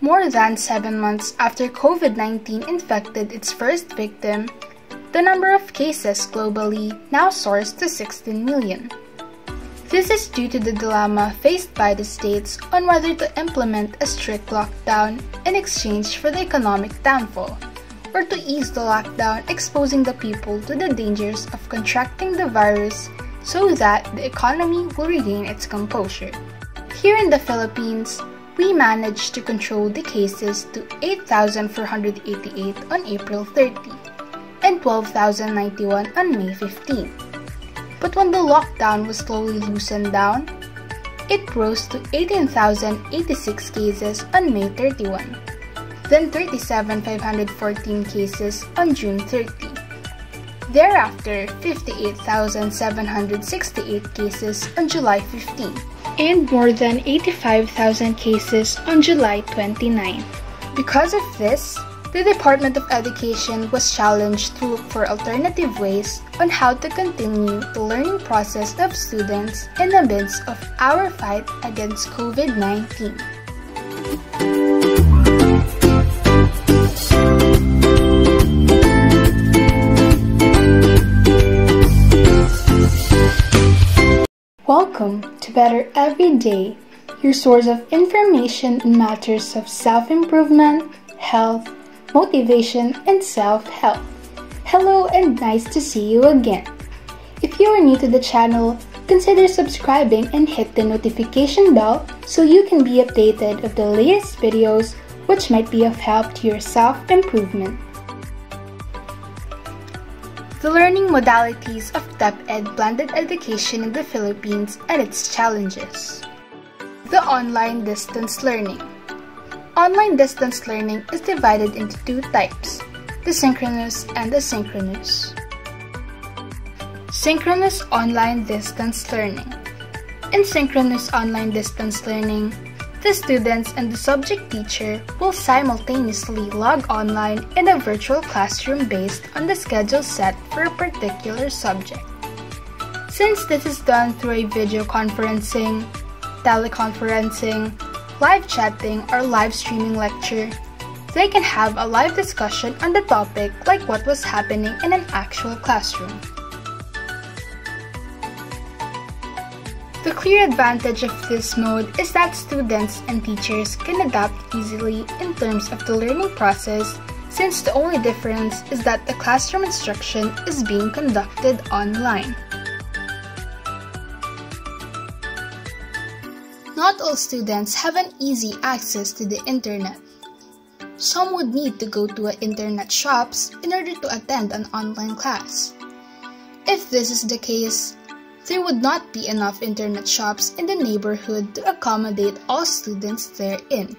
More than 7 months after COVID-19 infected its first victim, the number of cases globally now soars to 16 million. This is due to the dilemma faced by the states on whether to implement a strict lockdown in exchange for the economic downfall, or to ease the lockdown, exposing the people to the dangers of contracting the virus so that the economy will regain its composure. Here in the Philippines, we managed to control the cases to 8,488 on April 30 and 12,091 on May 15. But when the lockdown was slowly loosened down, it rose to 18,086 cases on May 31, then 37,514 cases on June 30. Thereafter, 58,768 cases on July 15, and more than 85,000 cases on July 29. Because of this, the Department of Education was challenged to look for alternative ways on how to continue the learning process of students in the midst of our fight against COVID-19. Welcome to Better Every Day, your source of information in matters of self-improvement, health, motivation, and self-help. Hello and nice to see you again. If you are new to the channel, consider subscribing and hit the notification bell so you can be updated of the latest videos which might be of help to your self-improvement. The learning modalities of Deped blended education in the Philippines and its challenges. The online distance learning. Online distance learning is divided into two types, the synchronous and asynchronous. Synchronous online distance learning. In synchronous online distance learning, the students and the subject teacher will simultaneously log online in a virtual classroom based on the schedule set for a particular subject. Since this is done through a video conferencing, teleconferencing, live chatting, or live streaming lecture, they can have a live discussion on the topic like what was happening in an actual classroom. The clear advantage of this mode is that students and teachers can adapt easily in terms of the learning process, since the only difference is that the classroom instruction is being conducted online. Not all students have an easy access to the internet. Some would need to go to internet shops in order to attend an online class. If this is the case, there would not be enough internet shops in the neighborhood to accommodate all students therein.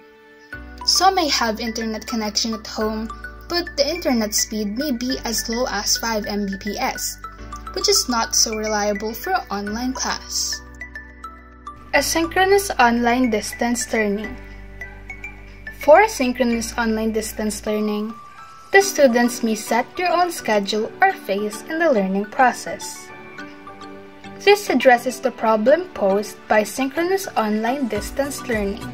Some may have internet connection at home, but the internet speed may be as low as 5 Mbps, which is not so reliable for an online class. Asynchronous online distance learning. For asynchronous online distance learning, the students may set their own schedule or phase in the learning process. This addresses the problem posed by synchronous online distance learning.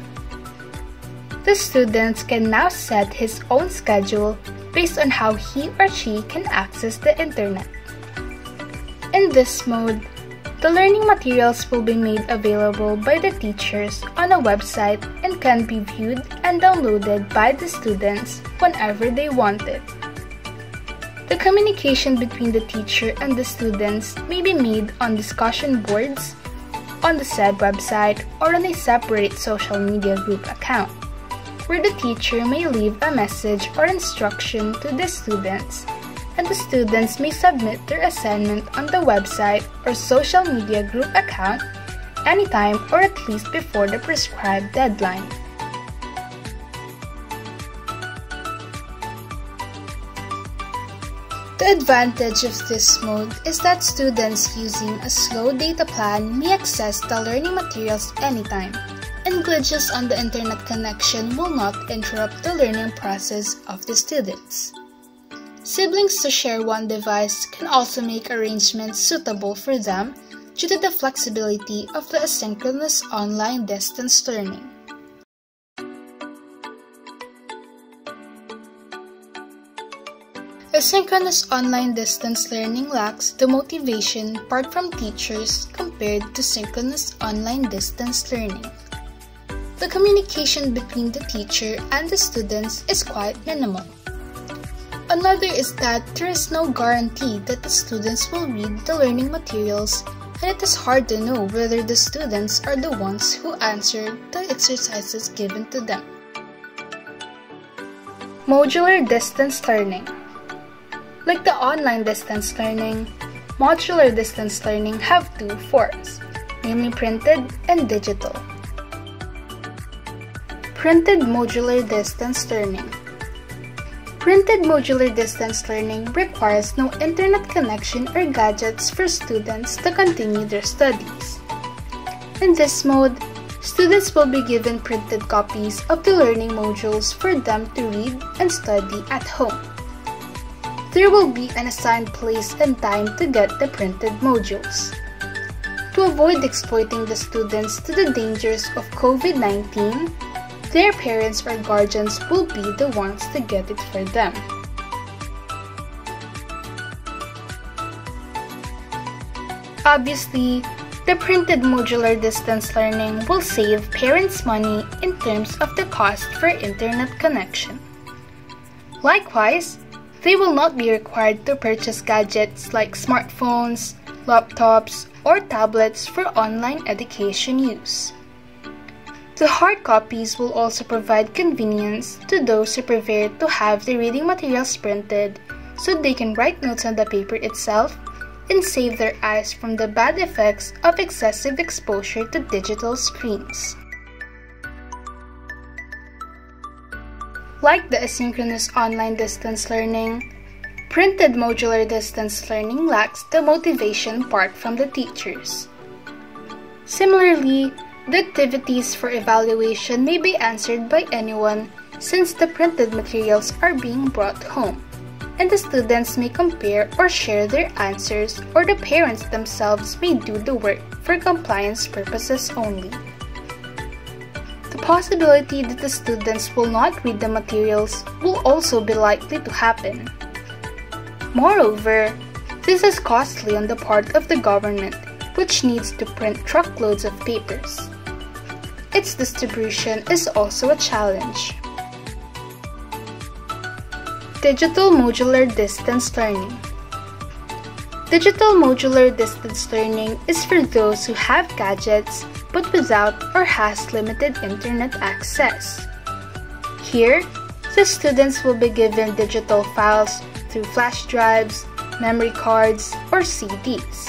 The student can now set his own schedule based on how he or she can access the internet. In this mode, the learning materials will be made available by the teachers on a website and can be viewed and downloaded by the students whenever they want it. The communication between the teacher and the students may be made on discussion boards, on the said website, or on a separate social media group account, where the teacher may leave a message or instruction to the students, and the students may submit their assignment on the website or social media group account anytime or at least before the prescribed deadline. The advantage of this mode is that students using a slow data plan may access the learning materials anytime, and glitches on the internet connection will not interrupt the learning process of the students. Siblings to share one device can also make arrangements suitable for them due to the flexibility of the asynchronous online distance learning. Asynchronous online distance learning lacks the motivation part from teachers compared to synchronous online distance learning. The communication between the teacher and the students is quite minimal. Another is that there is no guarantee that the students will read the learning materials, and it is hard to know whether the students are the ones who answered the exercises given to them. Modular distance learning. Like the online distance learning, modular distance learning have two forms, namely printed and digital. Printed modular distance learning. Printed modular distance learning requires no internet connection or gadgets for students to continue their studies. In this mode, students will be given printed copies of the learning modules for them to read and study at home. There will be an assigned place and time to get the printed modules. To avoid exploiting the students to the dangers of COVID-19, their parents or guardians will be the ones to get it for them. Obviously, the printed modular distance learning will save parents money in terms of the cost for internet connection. Likewise, they will not be required to purchase gadgets like smartphones, laptops, or tablets for online education use. The hard copies will also provide convenience to those who prefer to have the reading materials printed so they can write notes on the paper itself and save their eyes from the bad effects of excessive exposure to digital screens. Like the asynchronous online distance learning, printed modular distance learning lacks the motivation part from the teachers. Similarly, the activities for evaluation may be answered by anyone since the printed materials are being brought home, and the students may compare or share their answers, or the parents themselves may do the work for compliance purposes only. The possibility that the students will not read the materials will also be likely to happen. Moreover, this is costly on the part of the government, which needs to print truckloads of papers. Its distribution is also a challenge. Digital modular distance learning. Digital modular distance learning is for those who have gadgets but without or has limited internet access. Here, the students will be given digital files through flash drives, memory cards, or CDs.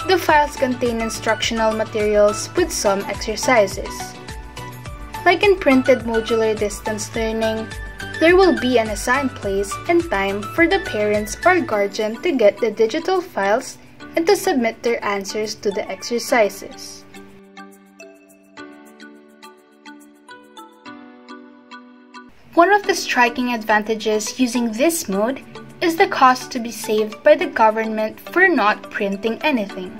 The files contain instructional materials with some exercises. Like in printed modular distance learning, there will be an assigned place and time for the parents or guardian to get the digital files and to submit their answers to the exercises. One of the striking advantages using this mode is the cost to be saved by the government for not printing anything.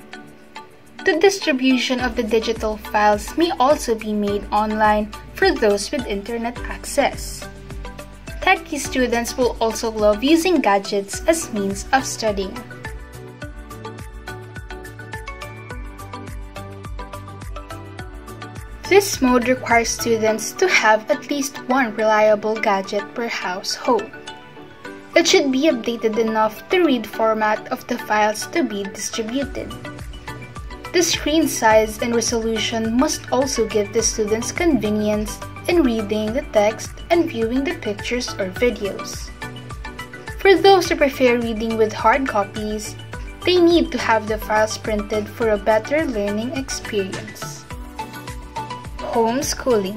The distribution of the digital files may also be made online for those with internet access. Techie students will also love using gadgets as means of studying. This mode requires students to have at least one reliable gadget per household. It should be updated enough to read format of the files to be distributed. The screen size and resolution must also give the students convenience in reading the text and viewing the pictures or videos. For those who prefer reading with hard copies, they need to have the files printed for a better learning experience. Homeschooling.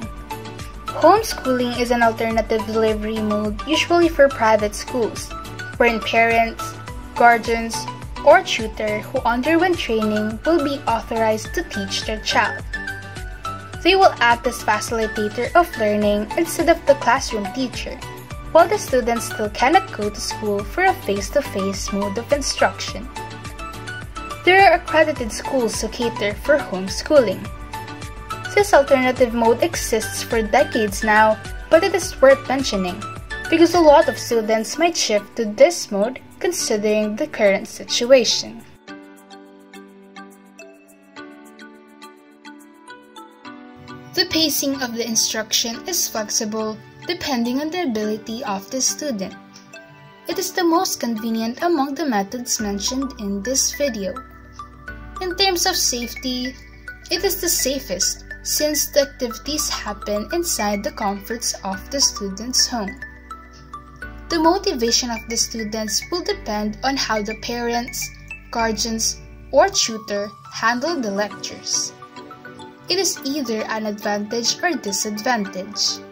Homeschooling is an alternative delivery mode usually for private schools, wherein parents, guardians, or tutor who underwent training will be authorized to teach their child. They will act as facilitator of learning instead of the classroom teacher, while the students still cannot go to school for a face-to-face mode of instruction. There are accredited schools who cater for homeschooling. This alternative mode exists for decades now, but it is worth mentioning. because a lot of students might shift to this mode considering the current situation. The pacing of the instruction is flexible depending on the ability of the student. It is the most convenient among the methods mentioned in this video. In terms of safety, it is the safest since the activities happen inside the comforts of the student's home. The motivation of the students will depend on how the parents, guardians, or tutor handle the lectures. It is either an advantage or disadvantage.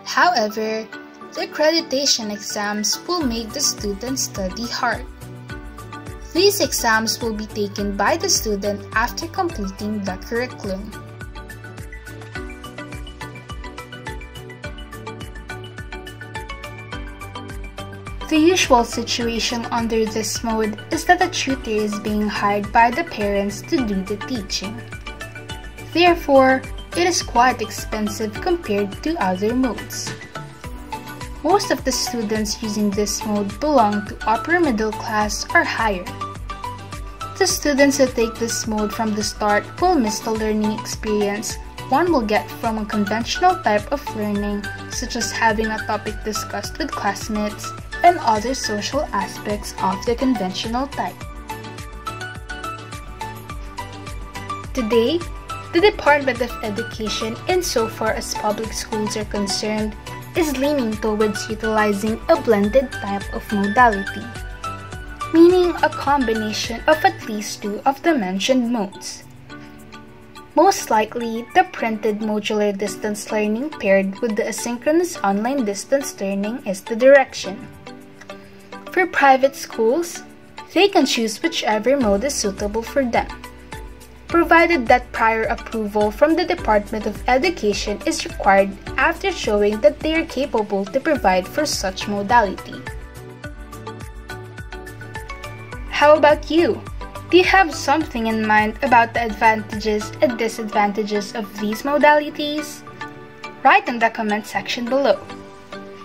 However, the accreditation exams will make the student study hard. These exams will be taken by the student after completing the curriculum. The usual situation under this mode is that a tutor is being hired by the parents to do the teaching. Therefore, it is quite expensive compared to other modes. Most of the students using this mode belong to upper middle class or higher. The students who take this mode from the start will miss the learning experience one will get from a conventional type of learning, such as having a topic discussed with classmates and other social aspects of the conventional type. Today, the Department of Education, insofar as public schools are concerned, is leaning towards utilizing a blended type of modality, meaning a combination of at least two of the mentioned modes. Most likely, the printed modular distance learning paired with the asynchronous online distance learning is the direction. For private schools, they can choose whichever mode is suitable for them, provided that prior approval from the Department of Education is required after showing that they are capable to provide for such modality. How about you? Do you have something in mind about the advantages and disadvantages of these modalities? Write in the comment section below.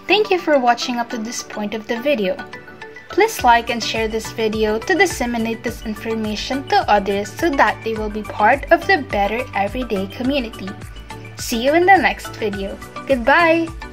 Thank you for watching up to this point of the video. Please like and share this video to disseminate this information to others so that they will be part of the Better Everyday community. See you in the next video. Goodbye!